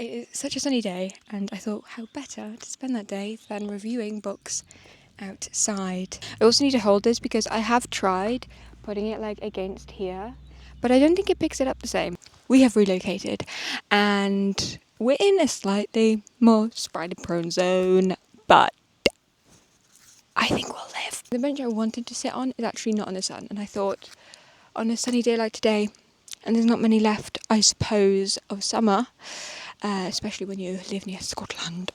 It is such a sunny day, and I thought how better to spend that day than reviewing books outside. I also need to hold this because I have tried putting it like against here, but I don't think it picks it up the same. We have relocated and we're in a slightly more spider prone zone, but I think we'll live. The bench I wanted to sit on is actually not in the sun, and I thought on a sunny day like today, and there's not many left, I suppose, of summer, especially when you live near Scotland,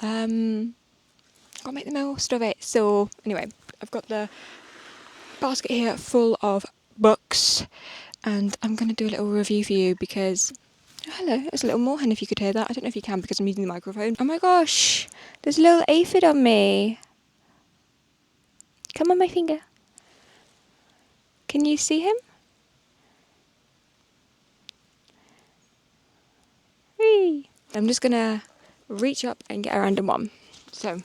gotta make the most of it. So anyway, I've got the basket here full of books, and I'm going to do a little review for you because, oh, hello, there's a little moorhen if you could hear that. I don't know if you can because I'm using the microphone. Oh my gosh, there's a little aphid on me. Come on my finger. Can you see him? Whee! I'm just going to reach up and get a random one. So,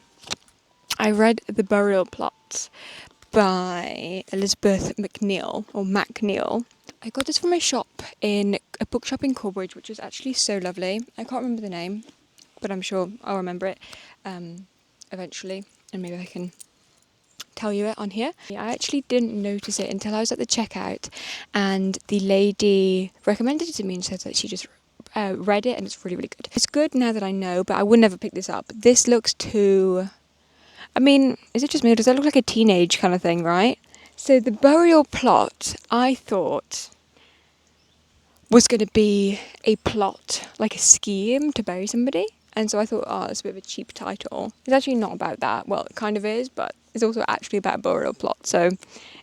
I read The Burial Plot by Elizabeth McNeill, or MacNeil. I got this from a shop in a bookshop in Corbridge, which was actually so lovely. I can't remember the name, but I'm sure I'll remember it eventually, and maybe I can tell you it on here. I actually didn't notice it until I was at the checkout, and the lady recommended it to me and said that she just read it and it's really, really good. It's good now that I know, but I would never pick this up. This looks too... I mean, is it just me or does that look like a teenage kind of thing, right? So the burial plot, I thought, was going to be a plot, like a scheme to bury somebody. And so I thought, oh, that's a bit of a cheap title. It's actually not about that. Well, it kind of is, but it's also actually about a burial plot. So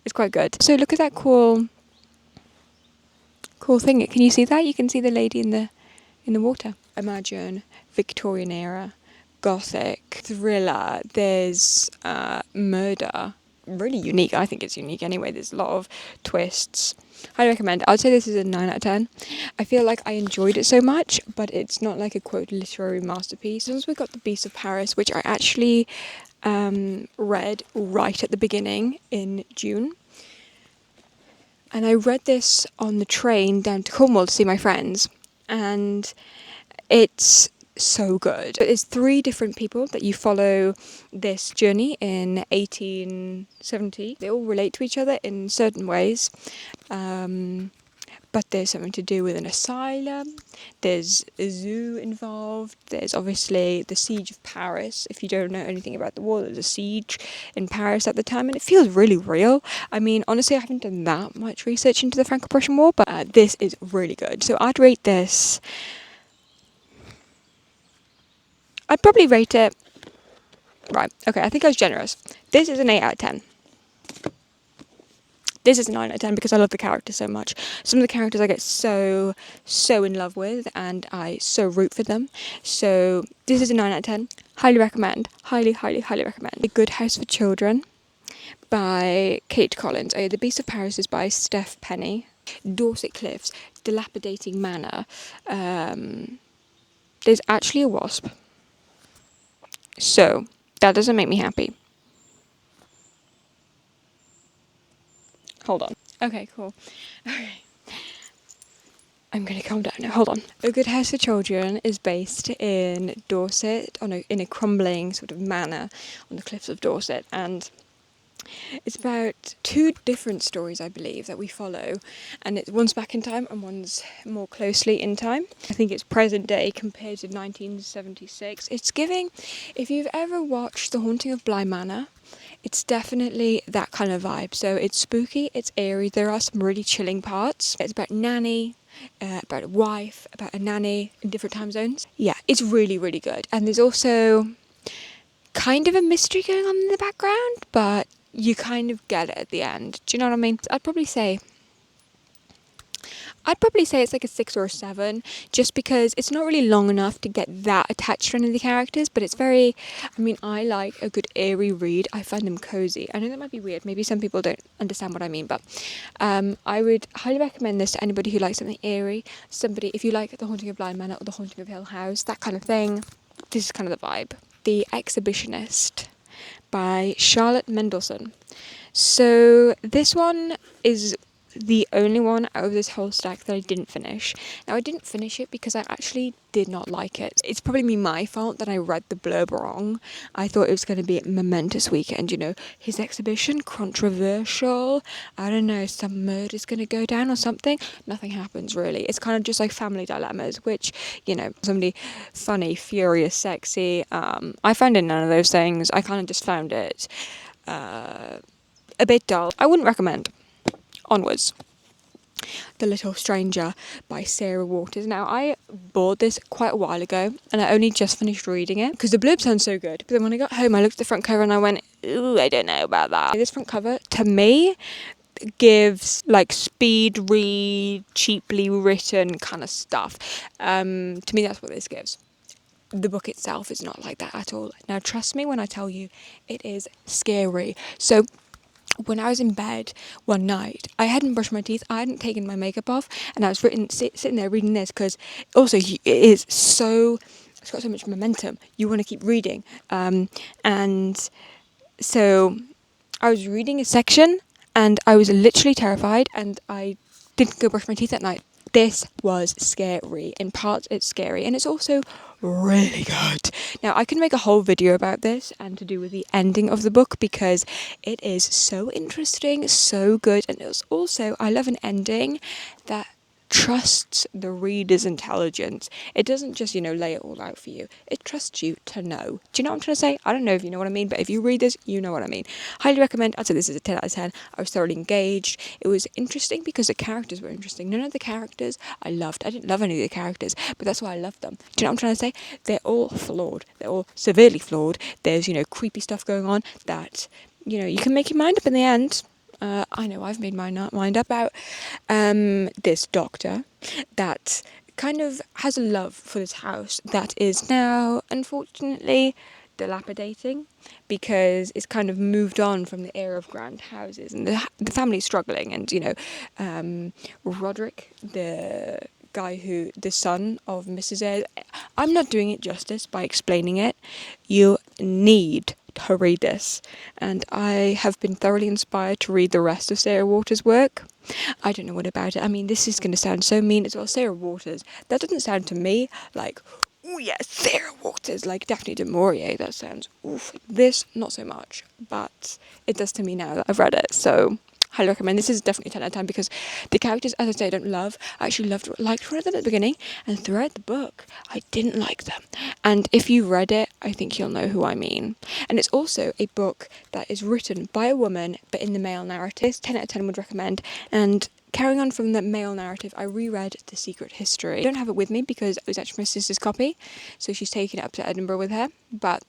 it's quite good. So look at that cool thing. Can you see that? You can see the lady in the water. Imagine Victorian era, gothic, thriller. There's murder. Really unique. I think it's unique anyway. There's a lot of twists. Highly recommend. I'd say this is a 9 out of 10. I feel like I enjoyed it so much, but it's not like a quote literary masterpiece. Once we got The Beast of Paris, which I actually read right at the beginning in June. And I read this on the train down to Cornwall to see my friends, and it's so good. It's 3 different people that you follow this journey in 1870. They all relate to each other in certain ways, but there's something to do with an asylum, there's a zoo involved, there's obviously the siege of Paris. If you don't know anything about the war, there's a siege in Paris at the time, and it feels really real. I mean, honestly, I haven't done that much research into the Franco-Prussian War, but this is really good. So I'd rate this... I'd probably rate it... Right, okay, I think I was generous. This is an 8 out of 10. This is a 9 out of 10 because I love the characters so much. Some of the characters I get so in love with, and I so root for them. So this is a 9 out of 10. Highly recommend. Highly, highly, highly recommend. A Good House for Children by Kate Collins. Oh, The Beast of Paris is by Steph Penny. Dorset Cliffs, Dilapidating Manor. There's actually a wasp. So that doesn't make me happy. Hold on. Okay, cool. Okay. I'm going to calm down now. Hold on. A Good House for Children is based in Dorset, in a crumbling sort of manor on the cliffs of Dorset, and it's about 2 different stories, I believe, that we follow, and one's back in time and one's more closely in time. I think it's present day compared to 1976. It's giving, if you've ever watched The Haunting of Bly Manor, it's definitely that kind of vibe. So it's spooky, it's eerie, there are some really chilling parts. It's about nanny, about a wife, about a nanny in different time zones. Yeah, it's really, really good. And there's also kind of a mystery going on in the background, but you kind of get it at the end. Do you know what I mean? I'd probably say it's like a 6 or a 7, just because it's not really long enough to get that attached to any of the characters, but it's very, I mean, I like a good airy read. I find them cozy. I know that might be weird. Maybe some people don't understand what I mean, but I would highly recommend this to anybody who likes something airy. If you like The Haunting of Bly Manor or The Haunting of Hill House, that kind of thing, this is kind of the vibe. The Exhibitionist by Charlotte Mendelsohn. So this one is the only one out of this whole stack that I didn't finish. Now, I didn't finish it because I actually did not like it. It's probably my fault that I read the blurb wrong. I thought it was going to be a momentous weekend, you know, his exhibition, controversial, I don't know, some murder's going to go down or something. Nothing happens, really. It's kind of just like family dilemmas, which, you know, somebody funny, furious, sexy. I found it none of those things. I kind of just found it a bit dull. I wouldn't recommend. Onwards. The Little Stranger by Sarah Waters. Now, I bought this quite a while ago and I only just finished reading it because the blurb sounds so good. But then when I got home, I looked at the front cover and I went, ooh, I don't know about that. This front cover, to me, gives like speed read, cheaply written kind of stuff. To me, that's what this gives. The book itself is not like that at all. Now, trust me when I tell you, it is scary. So, when I was in bed one night, I hadn't brushed my teeth, I hadn't taken my makeup off, and I was sitting there reading this because also it is so, it's got so much momentum. You want to keep reading. And so I was reading a section and I was literally terrified and I didn't go brush my teeth that night. This was scary. In parts, it's scary, and it's also really good. Now, I can make a whole video about this and to do with the ending of the book because it is so interesting, so good, and it's also, I love an ending that trusts the reader's intelligence. It doesn't just, you know, lay it all out for you. It trusts you to know. Do you know what I'm trying to say? I don't know if you know what I mean, but if you read this, you know what I mean. Highly recommend. I'd say this is a 10 out of 10. I was thoroughly engaged. It was interesting because the characters were interesting. None of the characters I loved. I didn't love any of the characters, but that's why I loved them. Do you know what I'm trying to say? They're all flawed. They're all severely flawed. There's, you know, creepy stuff going on that, you know, you can make your mind up in the end. I know I've made my mind up about this doctor that kind of has a love for this house that is now, unfortunately, dilapidating because it's kind of moved on from the era of grand houses and the family's struggling. And, you know, Roderick, the guy who, the son of Mrs. Ayres, I'm not doing it justice by explaining it. You need to read this, and I have been thoroughly inspired to read the rest of Sarah Waters' work. I don't know what about it. I mean, this is going to sound so mean as well. Sarah Waters, that doesn't sound to me like, oh yeah, Sarah Waters, like Daphne du Maurier. That sounds, oof. This, not so much, but it does to me now that I've read it. So, highly recommend. This is definitely 10 out of 10 because the characters, as I say, I don't love. I actually liked them at the beginning, and throughout the book, I didn't like them. And if you read it, I think you'll know who I mean. And it's also a book that is written by a woman, but in the male narrative. 10 out of 10 would recommend. And carrying on from the male narrative, I reread The Secret History. I don't have it with me because it was actually my sister's copy, so she's taken it up to Edinburgh with her. But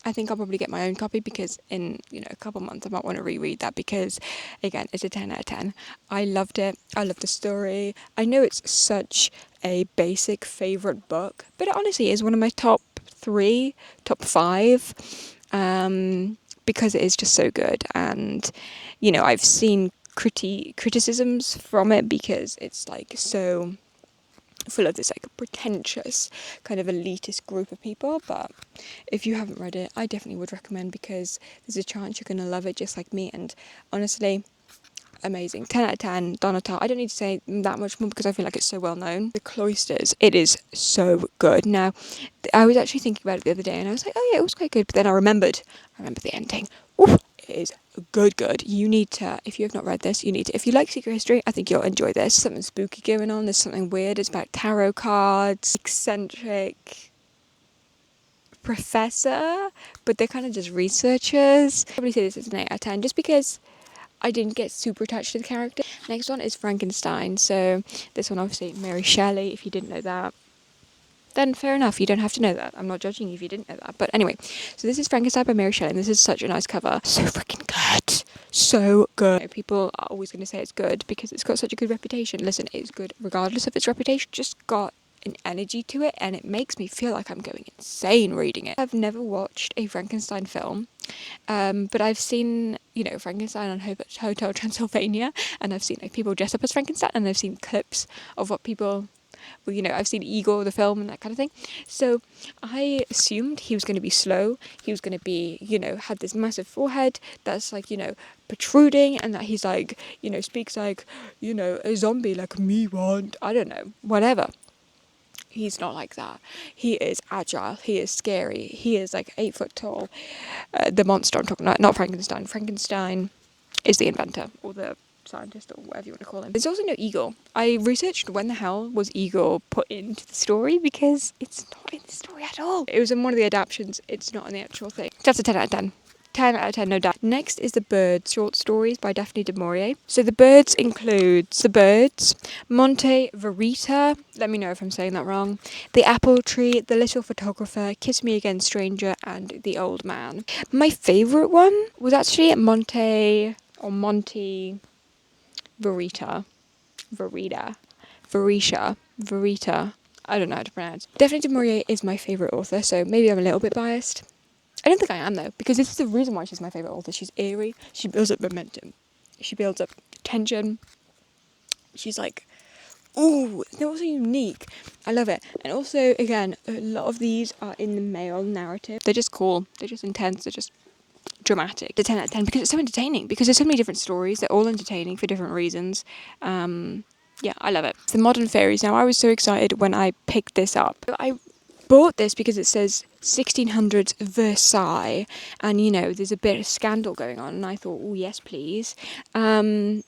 I think I'll probably get my own copy because in, you know, a couple months I might want to reread that because, again, it's a 10 out of 10. I loved it. I loved the story. I know it's such a basic favourite book, but it honestly is one of my top 3, top 5, because it is just so good. And, you know, I've seen criticisms from it because it's like so full of this like pretentious kind of elitist group of people. But if you haven't read it, I definitely would recommend because there's a chance you're going to love it just like me. And honestly, amazing. 10 out of 10. Donata. I don't need to say that much more because I feel like it's so well known. The Cloisters. It is so good. Now, I was actually thinking about it the other day and I was like, oh yeah, it was quite good. But then I remembered the ending. Oof, it is good. You need to, if you have not read this, you need to. If you like Secret History, I think you'll enjoy this. Something spooky going on. There's something weird. It's about tarot cards, eccentric professor, but they're kind of just researchers. I'd probably say this is an 8 out of 10 just because I didn't get super attached to the character. Next one is Frankenstein. So this one, obviously, Mary Shelley, if you didn't know that. Then fair enough, you don't have to know that. I'm not judging you if you didn't know that. But anyway, so this is Frankenstein by Mary Shelley, and this is such a nice cover. So freaking good. So good. People are always going to say it's good because it's got such a good reputation. Listen, it's good regardless of its reputation. Just got an energy to it, and it makes me feel like I'm going insane reading it. I've never watched a Frankenstein film, but I've seen, you know, Frankenstein on Hotel Transylvania, and I've seen like people dress up as Frankenstein, and I've seen clips of what people well, you know, I've seen Igor, the film, and that kind of thing. So I assumed he was going to be slow. He was going to be, you know, had this massive forehead that's like, you know, protruding, and that he's like, you know, speaks like, you know, a zombie like me want, I don't know, whatever. He's not like that. He is agile. He is scary. He is like 8 foot tall. The monster I'm talking about, not Frankenstein. Frankenstein is the inventor or the scientist or whatever you want to call him. There's also no Eagle. I researched when the hell was Eagle put into the story because it's not in the story at all. It was in one of the adaptations. It's not in the actual thing. That's a 10 out of 10. 10 out of 10, no doubt. Next is The Birds, short stories by Daphne du Maurier. So The Birds includes The Birds, Monte Verita, let me know if I'm saying that wrong, The Apple Tree, The Little Photographer, Kiss Me Again Stranger, and The Old Man. My favourite one was actually Monte Verita. Verita. I don't know how to pronounce. Daphne du Maurier is my favourite author, so maybe I'm a little bit biased. I don't think I am, though, because this is the reason why she's my favourite author. She's eerie. She builds up momentum. She builds up tension. She's like, ooh, they're also unique. I love it. And also, again, a lot of these are in the male narrative. They're just cool. They're just intense. They're just dramatic. The 10 out of 10 because it's so entertaining. Because there's so many different stories. They're all entertaining for different reasons. Yeah, I love it. The Modern Fairies. Now, I was so excited when I picked this up. I bought this because it says 1600s Versailles, and you know there's a bit of scandal going on, and I thought, oh yes please. For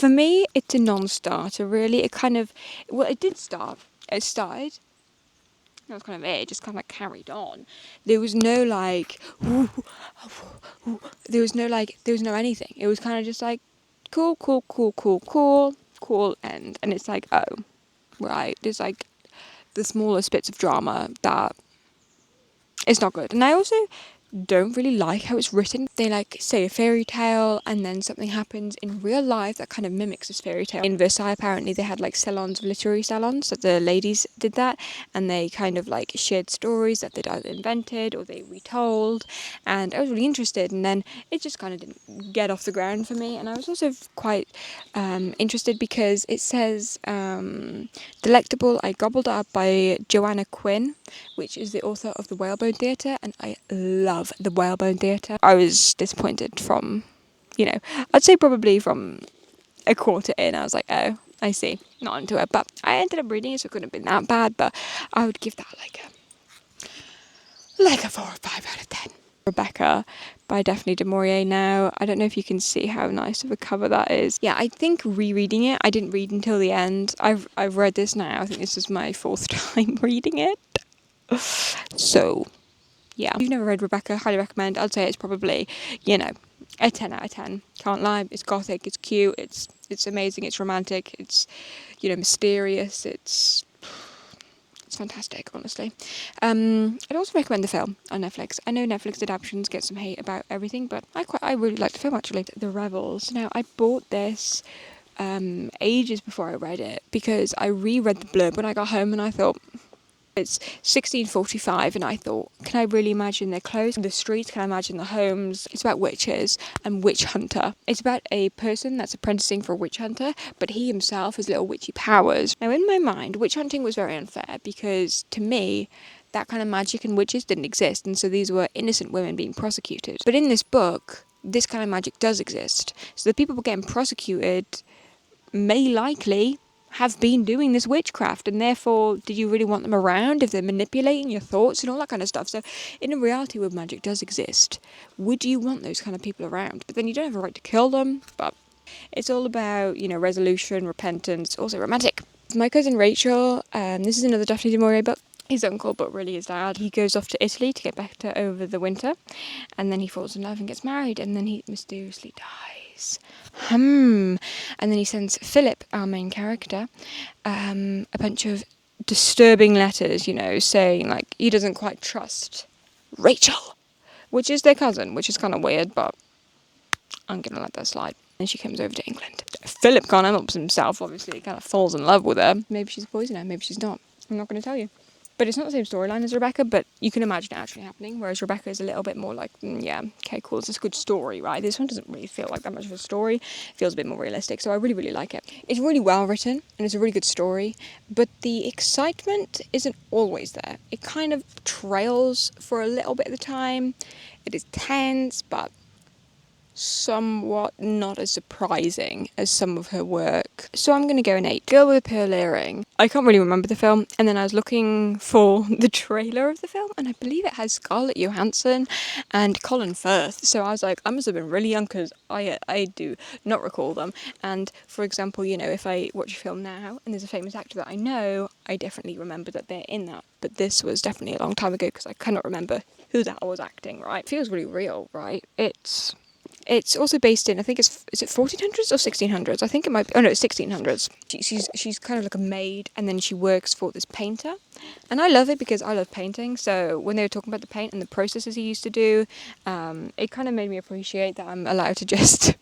me it's a non-starter really. It kind of, well, it did start, it started, that was kind of it just kind of like carried on. There was no like there was no anything. It was kind of just like cool end, and it's like, oh right, there's like the smallest bits of drama that is not good. And I also don't really like how it's written. They like say a fairy tale and then something happens in real life that kind of mimics this fairy tale. In Versailles apparently they had like salons, literary salons, that the ladies did that, and they kind of like shared stories that they'd either invented or they retold, and I was really interested, and then it just kind of didn't get off the ground for me. And I was also quite interested because it says Delectable I Gobbled Up by Joanna Quinn, which is the author of The Whalebone Theatre, and I love the Whalebone Theatre. I was disappointed from, you know, I'd say probably from a quarter in, I was like, oh, I see, not into it. But I ended up reading it, so it couldn't have been that bad, but I would give that like a 4 or 5 out of 10. Rebecca by Daphne du Maurier now. I don't know if you can see how nice of a cover that is. Yeah, I think rereading it, I didn't read until the end. I've read this now. I think this is my 4th time reading it. So, yeah. If you've never read Rebecca, highly recommend. I'd say it's probably, you know, a 10 out of 10. Can't lie. It's gothic, it's cute, it's amazing, it's romantic, it's, you know, mysterious, it's fantastic, honestly. I'd also recommend the film on Netflix. I know Netflix adaptations get some hate about everything, but I really like the film actually. The Rebels. Now, I bought this ages before I read it because I reread the blurb when I got home and I thought, it's 1645, and I thought, can I really imagine their clothes, the streets, can I imagine the homes? It's about witches and witch hunter. It's about a person that's apprenticing for a witch hunter, but he himself has little witchy powers. Now, in my mind, witch hunting was very unfair because, to me, that kind of magic and witches didn't exist, and so these were innocent women being prosecuted. But in this book, this kind of magic does exist. So the people getting prosecuted may likely have been doing this witchcraft, and therefore did you really want them around if they're manipulating your thoughts and all that kind of stuff? So in a reality where magic does exist, would you want those kind of people around? But then you don't have a right to kill them. But it's all about, you know, resolution, repentance, also romantic. My cousin Rachel, this is another Daphne du Maurier book. His uncle, but really his dad, he goes off to Italy to get better over the winter, and then he falls in love and gets married, and then he mysteriously dies. And then he sends Philip, our main character, a bunch of disturbing letters, you know, saying like he doesn't quite trust Rachel, which is their cousin, which is kind of weird, but I'm gonna let that slide. And she comes over to England. Philip can't help himself, obviously, he kind of falls in love with her. Maybe she's a poisoner, maybe she's not. I'm not going to tell you. but it's not the same storyline as Rebecca, but you can imagine it actually happening, whereas Rebecca is a little bit more like, yeah, okay, cool, it's a good story, right? This one doesn't really feel like that much of a story. It feels a bit more realistic, so I really, really like it. It's really well written, and it's a really good story, but the excitement isn't always there. It kind of trails for a little bit of the time. It is tense, but somewhat not as surprising as some of her work. So I'm going to go an 8. Girl with a Pearl Earring. I can't really remember the film, and then I was looking for the trailer of the film, and I believe it has Scarlett Johansson and Colin Firth. So I was like, I must have been really young, because I do not recall them. And for example, you know, if I watch a film now and there's a famous actor that I know, I definitely remember that they're in that. But this was definitely a long time ago, because I cannot remember who the hell was acting, right? It feels really real, right? It's also based in, I think is it 1400s or 1600s? I think it might be, oh no, it's 1600s. She's kind of like a maid, and then she works for this painter. And I love it because I love painting, so when they were talking about the paint and the processes he used to do, it kind of made me appreciate that I'm allowed to just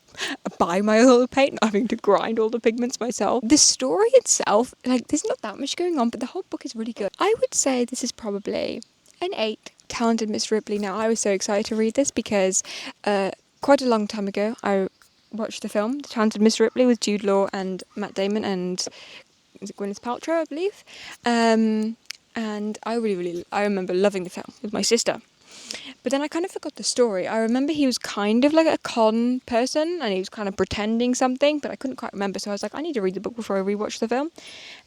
buy my own paint, not having to grind all the pigments myself. The story itself, like, there's not that much going on, but the whole book is really good. I would say this is probably an 8. Talented Miss Ripley. Now, I was so excited to read this because quite a long time ago, I watched the film, The Talented Miss Ripley, with Jude Law and Matt Damon and is it Gwyneth Paltrow, I believe. And I remember loving the film with my sister. But then I kind of forgot the story. I remember he was kind of like a con person, and he was kind of pretending something, but I couldn't quite remember. So I was like, I need to read the book before I rewatch the film.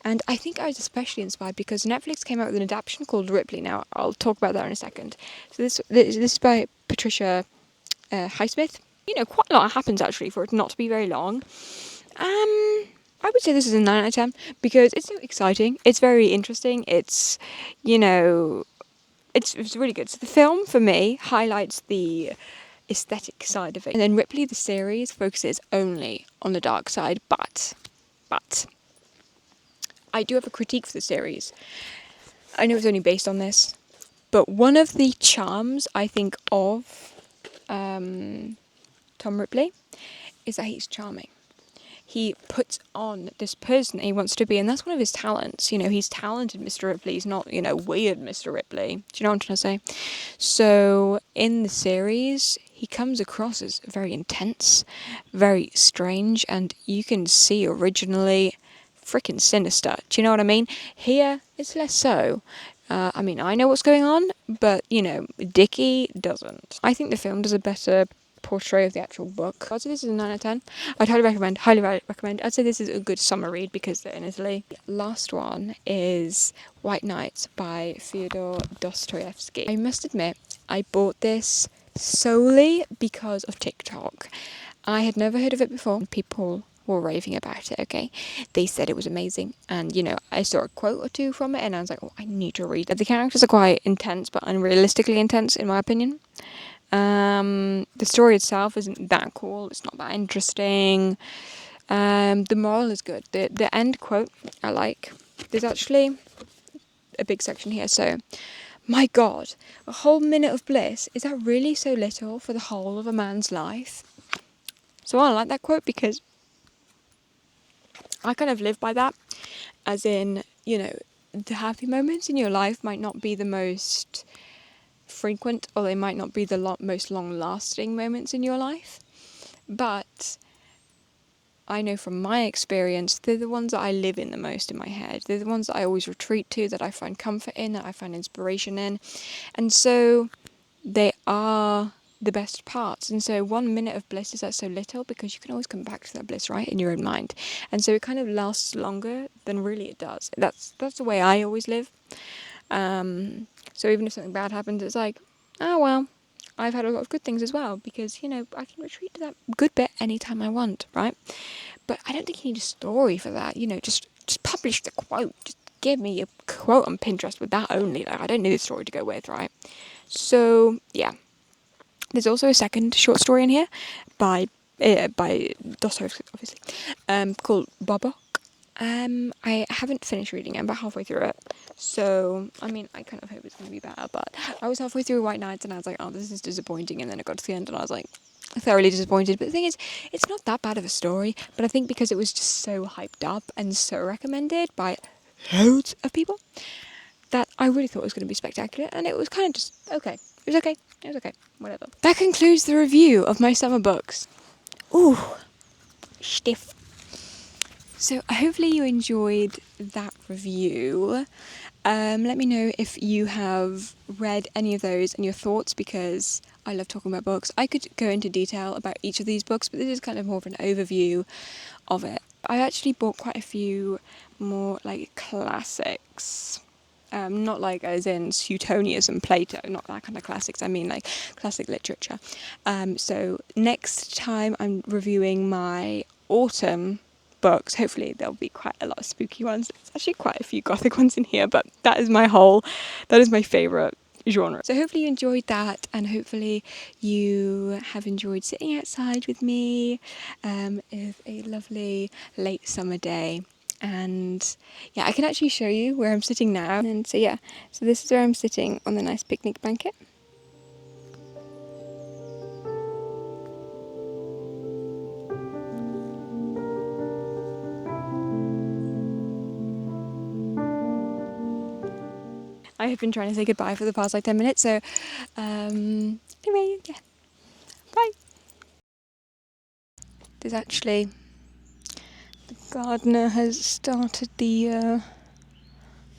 And I think I was especially inspired because Netflix came out with an adaptation called Ripley. Now, I'll talk about that in a second. So this is by Patricia Highsmith. You know, quite a lot happens actually for it not to be very long. I would say this is a 9 out of 10 because it's so exciting. It's very interesting. It's, you know, it's really good. So the film for me highlights the aesthetic side of it, and then Ripley the series focuses only on the dark side. But I do have a critique for the series. I know it's only based on this, but one of the charms I think of Tom Ripley is that he's charming. He puts on this person he wants to be, and that's one of his talents. You know, he's talented, Mr. Ripley. He's not, you know, weird Mr. Ripley. Do you know what I'm trying to say? So in the series, he comes across as very intense, very strange, and you can see originally freaking sinister. Do you know what I mean? Here, it's less so. I mean, I know what's going on, but, you know, Dickie doesn't. I think the film does a better portray of the actual book. I'd say this is a 9 out of 10. I'd highly recommend. I'd say this is a good summer read because they're in Italy. Last one is White Nights by Fyodor Dostoevsky. I must admit, I bought this solely because of TikTok. I had never heard of it before. People were raving about it, okay? They said it was amazing, and, you know, I saw a quote or two from it, and I was like, oh, I need to read it. The characters are quite intense, but unrealistically intense, in my opinion. The story itself isn't that cool. It's not that interesting. The moral is good. The end quote I like. There's actually a big section here. So, my God, a whole minute of bliss. Is that really so little for the whole of a man's life? So I like that quote because I kind of live by that. As in, you know, the happy moments in your life might not be the most frequent, or they might not be the most long-lasting moments in your life, but I know from my experience they're the ones that I live in the most in my head. They're the ones that I always retreat to, that I find comfort in, that I find inspiration in, and so they are the best parts. And so 1 minute of bliss is that so little because you can always come back to that bliss, right, in your own mind, and so it kind of lasts longer than really it does. That's the way I always live. So even if something bad happens, it's like, oh well, I've had a lot of good things as well, because, you know, I can retreat to that good bit anytime I want, right? But I don't think you need a story for that, you know, just publish the quote, just give me a quote on Pinterest with that only, like, I don't need a story to go with, right? So, yeah. There's also a second short story in here by Dostoevsky, obviously, called Bobok. I haven't finished reading it. I'm about halfway through it. So, I mean, I kind of hope it's going to be better, but I was halfway through White Nights and I was like, oh, this is disappointing, and then I got to the end and I was like, thoroughly disappointed. But the thing is, it's not that bad of a story, but I think because it was just so hyped up and so recommended by loads of people, that I really thought was going to be spectacular, and it was kind of just okay. It was okay. It was okay. Whatever. That concludes the review of my summer books. Ooh, stiff. So hopefully you enjoyed that review. Let me know if you have read any of those and your thoughts, because I love talking about books. I could go into detail about each of these books, but this is kind of more of an overview of it. I actually bought quite a few more like classics. Not like as in Suetonius and Plato, not that kind of classics. I mean like classic literature. So next time I'm reviewing my autumn books, hopefully there'll be quite a lot of spooky ones. There's actually quite a few gothic ones in here, but that is my favourite genre. So hopefully you enjoyed that, and hopefully you have enjoyed sitting outside with me of a lovely late summer day. And yeah, I can actually show you where I'm sitting now. And so yeah, so this is where I'm sitting on the nice picnic blanket. I have been trying to say goodbye for the past like 10 minutes, so anyway, yeah, bye. There's actually, the gardener has started the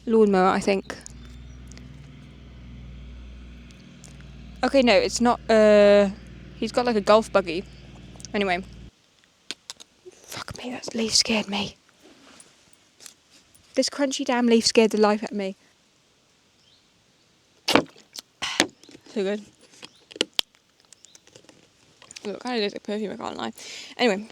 lawnmower, I think. Okay, no, it's not, he's got like a golf buggy. Anyway. Fuck me, that leaf scared me. This crunchy damn leaf scared the life out of me. So good. Look, kind of looks like perfume, I can't lie. Anyway.